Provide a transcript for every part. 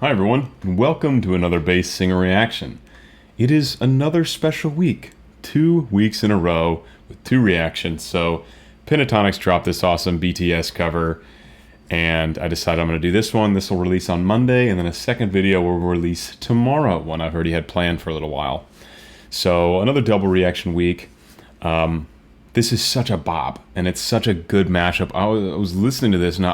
Hi everyone, and welcome to another bass singer reaction. It is another special week, 2 weeks in a row with 2 reactions. So Pentatonix dropped this awesome BTS cover, and I decided I'm going to do this one. This will release on Monday, and then a second video will release tomorrow, one I've already had planned for a little while. So another double reaction week. This is such a bop, and it's such a good mashup. I was listening to this, and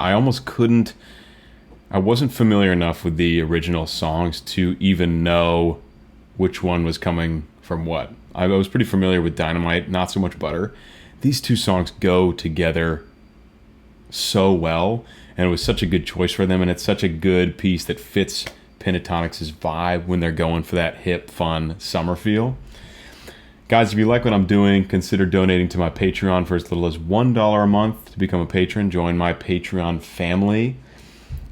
I wasn't familiar enough with the original songs to even know which one was coming from what. I was pretty familiar with Dynamite, not so much Butter. These 2 songs go together so well, and it was such a good choice for them, and it's such a good piece that fits Pentatonix's vibe when they're going for that hip, fun summer feel. Guys, if you like what I'm doing, consider donating to my Patreon for as little as $1 a month to become a patron. Join my Patreon family.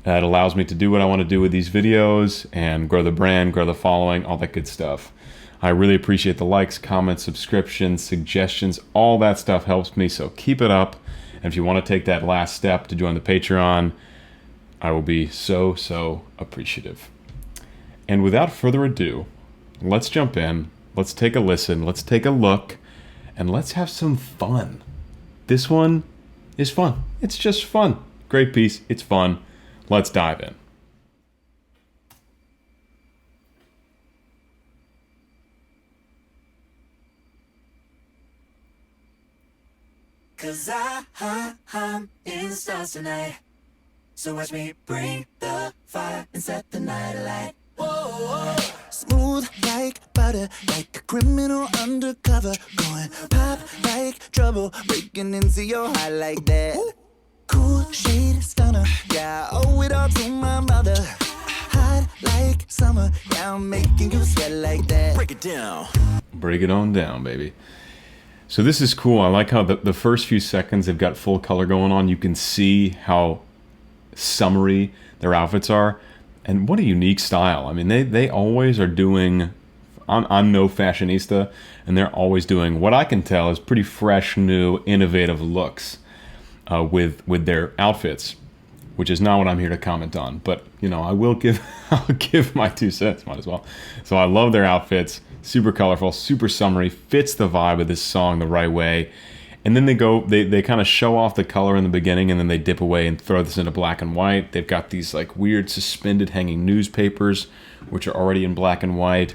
It allows me to do what I want to do with these videos and grow the brand, grow the following, all that good stuff. I really appreciate the likes, comments, subscriptions, suggestions. All that stuff helps me, so keep it up. And if you want to take that last step to join the Patreon, I will be so appreciative. And without further ado, let's jump in. Let's take a listen. Let's take a look. And let's have some fun. This one is fun. It's just fun. Great piece. It's fun. Let's dive in. Cause I'm in the stars tonight. So watch me bring the fire and set the night alight. Whoa, whoa. Smooth like butter, like a criminal undercover. Going pop like trouble, breaking into your heart like that. Ooh. Cool shade stunner, yeah, I owe it all to my mother. Hot like summer, yeah, I'm making you sweat like that. Break it down. Break it on down, baby. So this is cool. I like how the first few seconds they've got full color going on. You can see how summery their outfits are. And what a unique style. I mean, they always are doing... I'm no fashionista, and they're always doing what I can tell is pretty fresh, new, innovative looks. With their outfits, which is not what I'm here to comment on, but you know, I'll give my 2 cents, might as well. So I love their outfits, super colorful, super summery, fits the vibe of this song the right way. And then they kind of show off the color in the beginning, and then they dip away and throw this into black and white. They've got these like weird suspended hanging newspapers, which are already in black and white.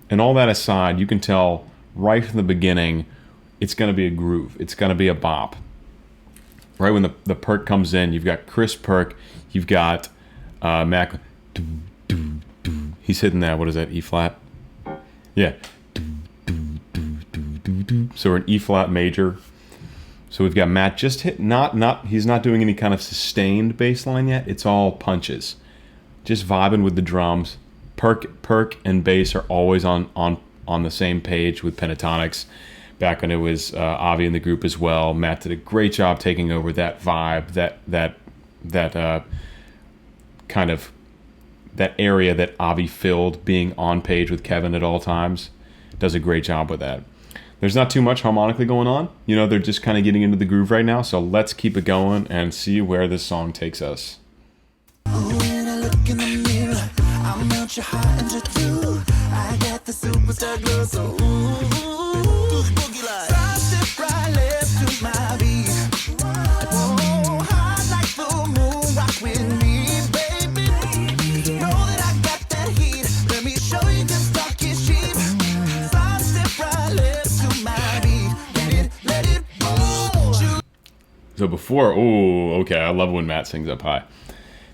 And all that aside, you can tell right from the beginning, it's going to be a groove. It's going to be a bop. Right when the perk comes in, you've got Chris Perk, you've got Mac. He's hitting that. What is that? E flat. Yeah. So we're in E flat major. So we've got Matt just hit. He's not doing any kind of sustained bass line yet. It's all punches, just vibing with the drums. Perk and bass are always on the same page with Pentatonix. Back when it was Avi in the group as well, Matt did a great job taking over that vibe, that kind of that area that Avi filled, being on page with Kevin at all times. Does a great job with that. There's not too much harmonically going on. You know, they're just kind of getting into the groove right now. So let's keep it going and see where this song takes us. When I look in the mirror, I'll melt your heart into 2. I got the superstar glow, so ooh. So before, okay, I love when Matt sings up high.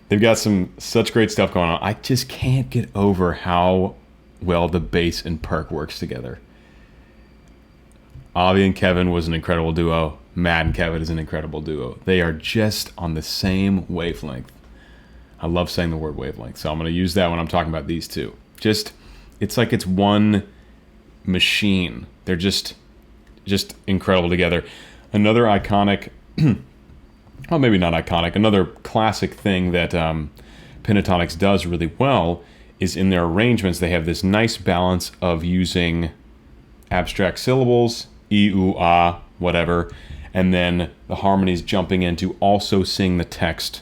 They've got such great stuff going on. I just can't get over how well the bass and perk works together. Avi and Kevin was an incredible duo. Matt and Kevin is an incredible duo. They are just on the same wavelength. I love saying the word wavelength, so I'm going to use that when I'm talking about these 2. It's like it's one machine. They're just incredible together. Another iconic, well, maybe not iconic, another classic thing that Pentatonix does really well is in their arrangements, they have this nice balance of using abstract syllables, e, u, ah, whatever, and then the harmonies jumping in to also sing the text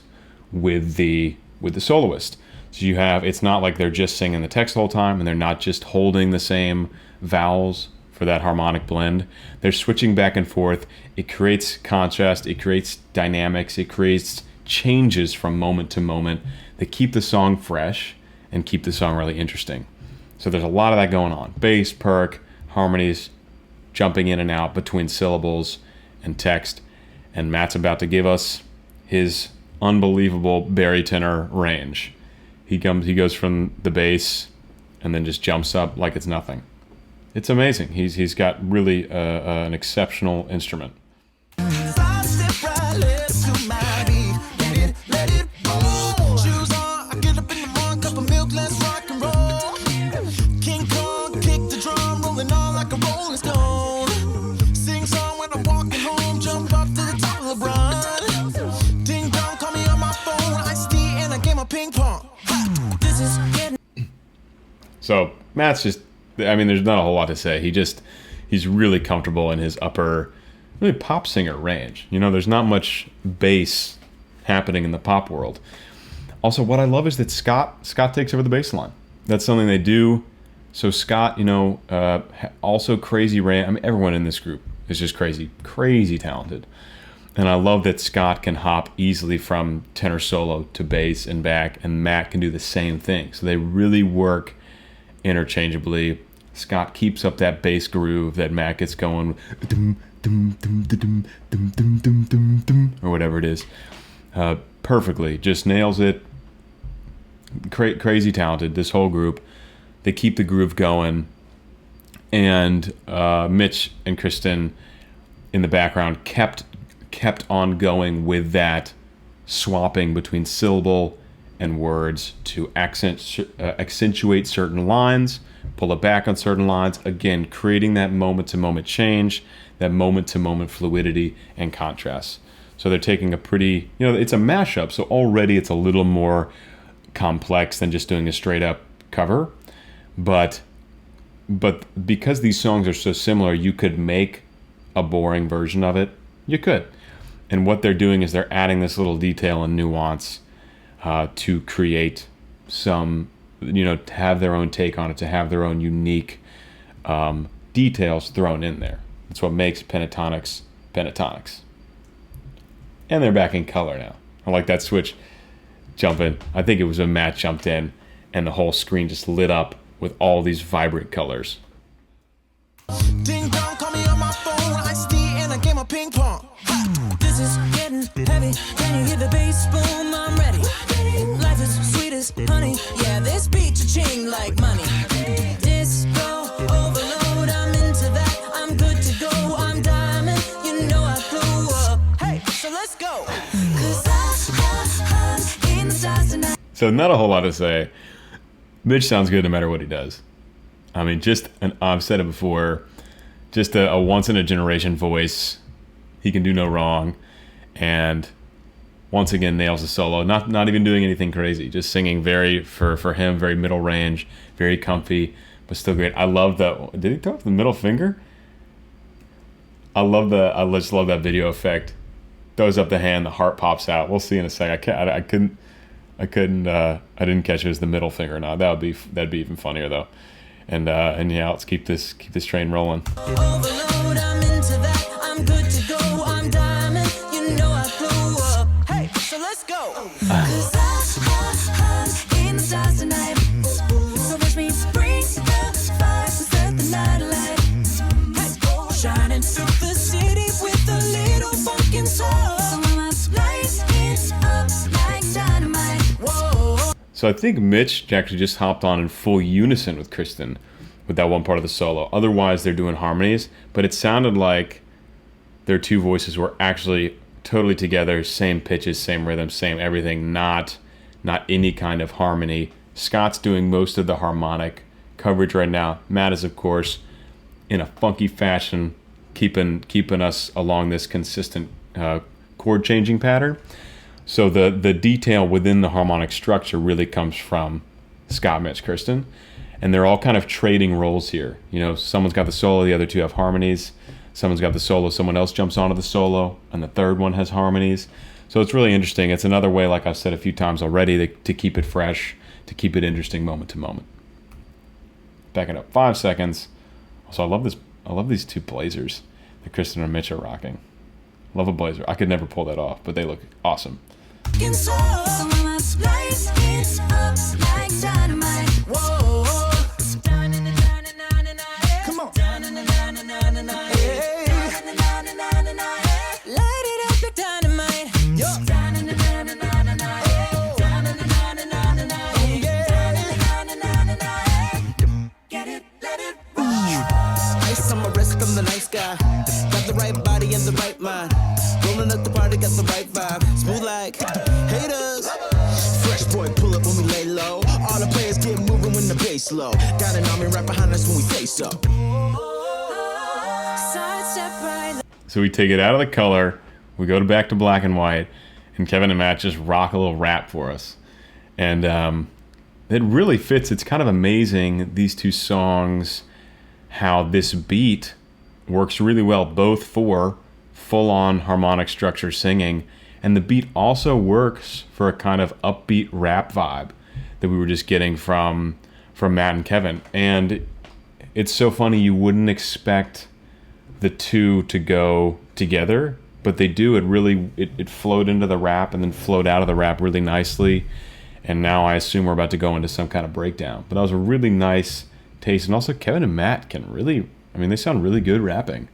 with the soloist. So it's not like they're just singing the text the whole time and they're not just holding the same vowels for that harmonic blend. They're switching back and forth. It creates contrast, it creates dynamics, it creates changes from moment to moment that keep the song fresh and keep the song really interesting. So there's a lot of that going on. Bass, perk, harmonies, jumping in and out between syllables and text. And Matt's about to give us his unbelievable barytenor range. He goes from the bass and then just jumps up like it's nothing. It's amazing. He's got really an exceptional instrument. So Matt's just, I mean, there's not a whole lot to say. He's really comfortable in his upper, really pop singer range. You know, there's not much bass happening in the pop world. Also, what I love is that Scott takes over the bass line. That's something they do. So Scott, you know, also crazy range. I mean, everyone in this group is just crazy talented. And I love that Scott can hop easily from tenor solo to bass and back, and Matt can do the same thing. So they really work interchangeably. Scott keeps up that bass groove that Matt gets going, or whatever it is, perfectly. Just nails it. Crazy talented, this whole group. They keep the groove going. And Mitch and Kristen in the background kept on going with that swapping between syllable and words to accentuate certain lines, pull it back on certain lines, again, creating that moment-to-moment change, that moment-to-moment fluidity and contrast. So they're taking a pretty, you know, it's a mashup, so already it's a little more complex than just doing a straight-up cover, but because these songs are so similar, you could make a boring version of it. You could. And what they're doing is they're adding this little detail and nuance to create some, you know, to have their own take on it, to have their own unique details thrown in there. That's what makes Pentatonix Pentatonix. And they're back in color now. I like that switch jumping. I think it was when Matt jumped in and the whole screen just lit up with all these vibrant colors. Ding dong, call me on my phone. I stay in a game of ping pong. This is getting heavy. Can you hear the bass boom? I'm ready. Life is sweet as honey. Yeah, this beat cha-ching like money. Disco overload, I'm into that. I'm good to go. I'm diamond. You know I blew up. Hey, so let's go. 'Cause I'm in the stars tonight. So not a whole lot to say. Mitch sounds good no matter what he does. I mean, I've said it before, just a once-in-a-generation voice. He can do no wrong. And once again, nails the solo. Not even doing anything crazy. Just singing for him, very middle range, very comfy, but still great. I love that. Did he throw up the middle finger? I just love that video effect. Throws up the hand, the heart pops out. We'll see in a sec. I didn't catch it as the middle finger or not. That'd be even funnier though. And yeah, let's keep this train rolling. Overload, I'm into that. I'm good to go. I'm diamond. You know I blew up. Hey, so let's go. 'Cause I'm in the stars tonight. So watch me bring the fire and set the night alight. Hey, shining through the city with a little funkin' soul. So my lights is up like dynamite. Whoa. So I think Mitch actually just hopped on in full unison with Kristen with that one part of the solo. Otherwise, they're doing harmonies, but it sounded like their two voices were actually totally together, same pitches, same rhythm, same everything, not any kind of harmony. Scott's doing most of the harmonic coverage right now. Matt is, of course, in a funky fashion, keeping us along this consistent chord changing pattern. So the detail within the harmonic structure really comes from Scott, Mitch, Kirsten, and they're all kind of trading roles here. You know, someone's got the solo, the other two have harmonies. Someone's got the solo, someone else jumps onto the solo, and the third one has harmonies. So it's really interesting. It's another way, like I've said a few times already, to keep it fresh, to keep it interesting moment to moment. Backing up 5 seconds. Also, I love these two blazers that Kristen and Mitch are rocking. Love a blazer. I could never pull that off, but they look awesome. Got the right body and the right mind. Rolling up the party, got the right vibe. Smooth like haters. Fresh boy, pull up when we lay low. All the players get moving when the bass low. Got an army right behind us when we face up. So we take it out of the color, we go back to black and white, and Kevin and Matt just rock a little rap for us. And it really fits. It's kind of amazing, these two songs, how this beat works really well both for full-on harmonic structure singing, and the beat also works for a kind of upbeat rap vibe that we were just getting from Matt and Kevin. And it's so funny, you wouldn't expect the two to go together, but they do. It flowed into the rap and then flowed out of the rap really nicely, and now I assume we're about to go into some kind of breakdown. But that was a really nice taste. And also Kevin and Matt can really, they sound really good rapping,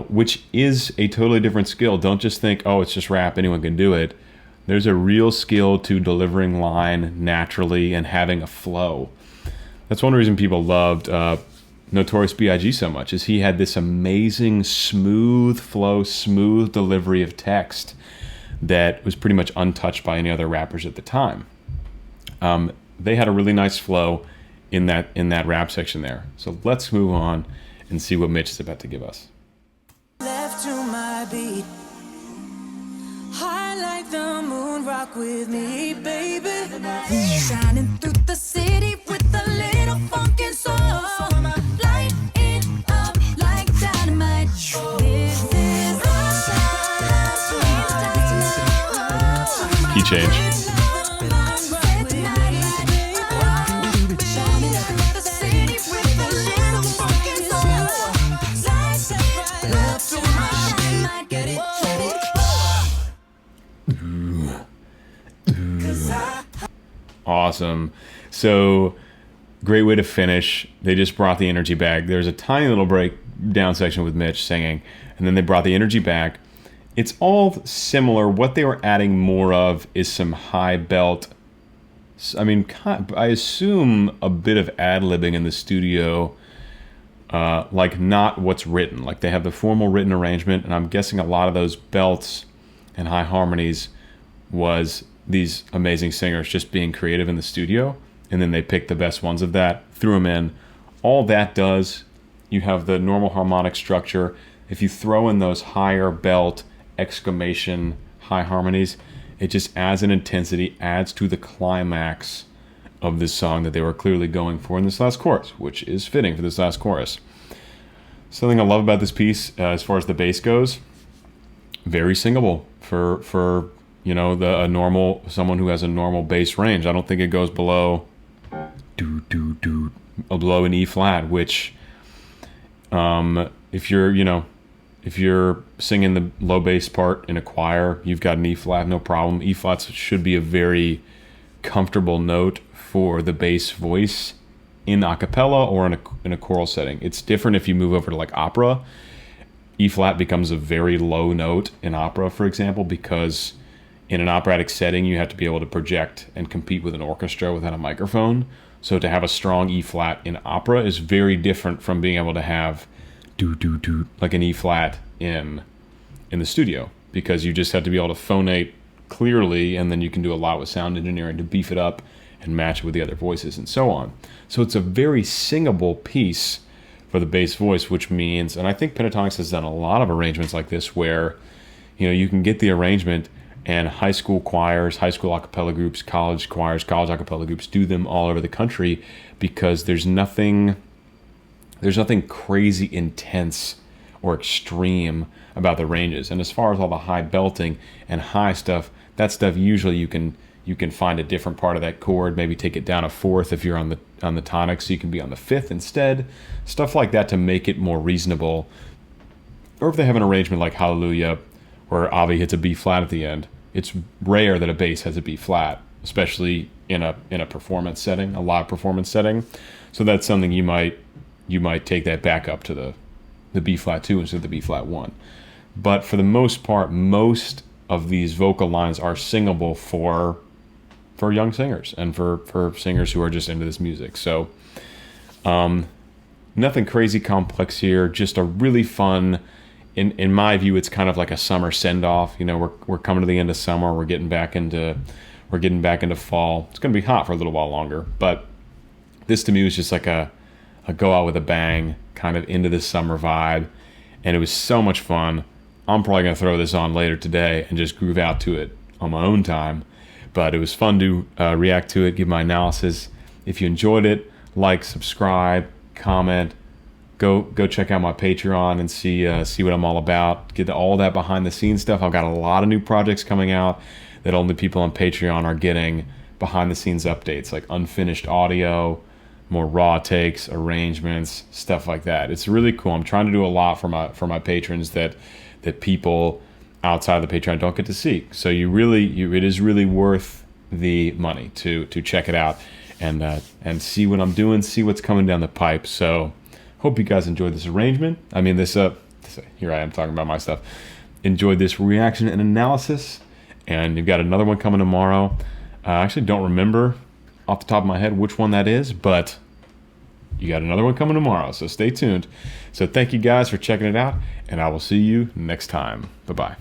which is a totally different skill. Don't just think, oh, it's just rap, anyone can do it. There's a real skill to delivering line naturally and having a flow. That's one reason people loved Notorious B.I.G. so much, is he had this amazing smooth flow, smooth delivery of text that was pretty much untouched by any other rappers at the time. They had a really nice flow in that rap section there. So let's move on and see what Mitch is about to give us. Left to my beat, high like the moon, rock with me, baby. Shining through the city with a little funkin' soul. Light it up like dynamite. This is Key change. Awesome. So great way to finish. They just brought the energy back. There's a tiny little breakdown section with Mitch singing, and then they brought the energy back. It's all similar. What they were adding more of is some high belt. I assume a bit of ad-libbing in the studio, like not what's written. Like they have the formal written arrangement, and I'm guessing a lot of those belts and high harmonies was these amazing singers just being creative in the studio, and then they picked the best ones of that, threw them in. All that does, you have the normal harmonic structure. If you throw in those higher belt exclamation high harmonies, it just adds an intensity, adds to the climax of this song that they were clearly going for in this last chorus, which is fitting for this last chorus. Something I love about this piece, as far as the bass goes, very singable for someone who has a normal bass range. I don't think it goes below below an E flat, which if you're singing the low bass part in a choir, you've got an E flat, no problem. E flats should be a very comfortable note for the bass voice in a cappella or in a choral setting. It's different if you move over to like opera. E flat becomes a very low note in opera, for example, because in an operatic setting, you have to be able to project and compete with an orchestra without a microphone. So to have a strong E flat in opera is very different from being able to have like an E flat in the studio, because you just have to be able to phonate clearly, and then you can do a lot with sound engineering to beef it up and match it with the other voices and so on. So it's a very singable piece for the bass voice, which means, and I think Pentatonix has done a lot of arrangements like this where, you can get the arrangement and high school choirs, high school a cappella groups, college choirs, college a cappella groups do them all over the country, because there's nothing crazy intense or extreme about the ranges. And as far as all the high belting and high stuff, that stuff usually you can You can find a different part of that chord, maybe take it down a fourth if you're on the tonic, so you can be on the fifth instead. Stuff like that to make it more reasonable. Or if they have an arrangement like Hallelujah, where Avi hits a B flat at the end, it's rare that a bass has a B flat, especially in a performance setting, a live performance setting. So that's something you might take that back up to the B flat 2 instead of the B flat 1. But for the most part, most of these vocal lines are singable for young singers and for singers who are just into this music. So nothing crazy complex here, just a really fun, in my view, it's kind of like a summer send-off. You know, we're coming to the end of summer, we're getting back into fall. It's going to be hot for a little while longer, but this to me was just like a go out with a bang, kind of into this summer vibe, and it was so much fun. I'm probably going to throw this on later today and just groove out to it on my own time. But it was fun to react to it, give my analysis. If you enjoyed it, like, subscribe, comment. Go check out my Patreon and see what I'm all about. Get all that behind the scenes stuff. I've got a lot of new projects coming out that only people on Patreon are getting behind the scenes updates, like unfinished audio, more raw takes, arrangements, stuff like that. It's really cool. I'm trying to do a lot for my patrons that people outside of the Patreon don't get to see. So it is really worth the money to check it out and see what I'm doing, see what's coming down the pipe. So hope you guys enjoyed this arrangement. I mean, this here I am talking about my stuff. Enjoyed this reaction and analysis, and you've got another one coming tomorrow. I actually don't remember off the top of my head which one that is, but you got another one coming tomorrow, so stay tuned. So thank you guys for checking it out, and I will see you next time. Bye-bye.